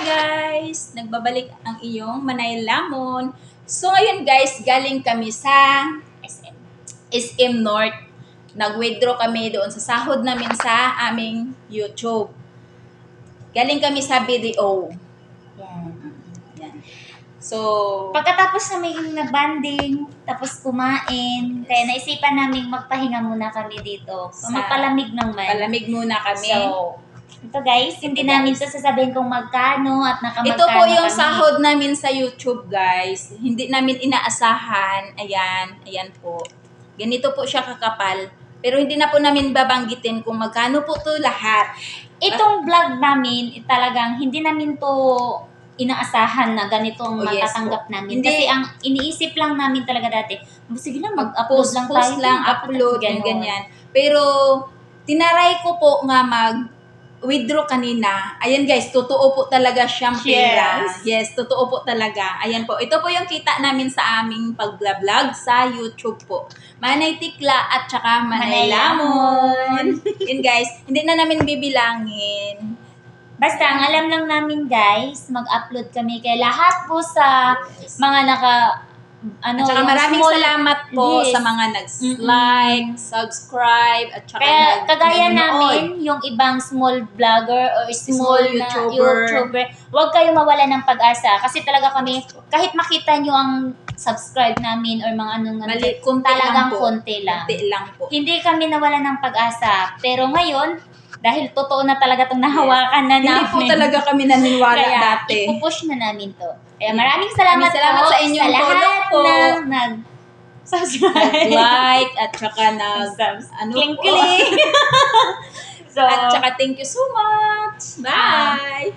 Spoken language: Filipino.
guys! Nagbabalik ang iyong Manay Lamon. So ngayon guys, galing kami sa SM North. Nag-withdraw kami doon sa sahod namin sa aming YouTube. Galing kami sa BDO. Yan. So, pagkatapos namin na-banding, tapos kumain, kaya naisipan namin magpahinga muna kami dito. Magpalamig naman. Palamig muna kami. So, ito guys, hindi namin ito sasabihin kung magkano at nakamagkano ito po yung kami. sahod namin sa YouTube guys. Hindi namin inaasahan. Ayan po. Ganito po siya kakapal. Pero hindi na po namin babanggitin kung magkano po to lahat. Itong vlog namin, talagang hindi namin to inaasahan na ganito ang matatanggap namin. Hindi. Kasi ang iniisip lang namin talaga dati, sige lang, mag-upload lang tayo. Upload, ganyan. Pero, tinaray ko po nga mag-withdraw kanina. Ayan guys, totoo po talaga siyang pera. Yes, totoo po talaga. Ayan po. Ito po yung kita namin sa aming pag-vlog sa YouTube po. Manay Tikla at saka Manay Lamon. Yun guys, hindi na namin bibilangin. Basta, ang alam lang namin guys, mag-upload kami kay lahat po sa mga at saka maraming salamat po sa mga nag-like, subscribe, at saka kaya kagaya namin, yung ibang small vlogger or small YouTuber, huwag kayo mawala ng pag-asa. Kasi talaga kami, kahit makita nyo ang subscribe namin or mga talagang konti lang. Hindi kami nawala ng pag-asa. Pero ngayon, dahil totoo na talaga itong nahawakan na namin. Hindi po talaga kami naniniwala dati. Ipupush na namin to. Kaya maraming salamat po sa inyong tulong po. Nag-subscribe. Nag-like at saka Kling-kling. At saka thank you so much. Bye!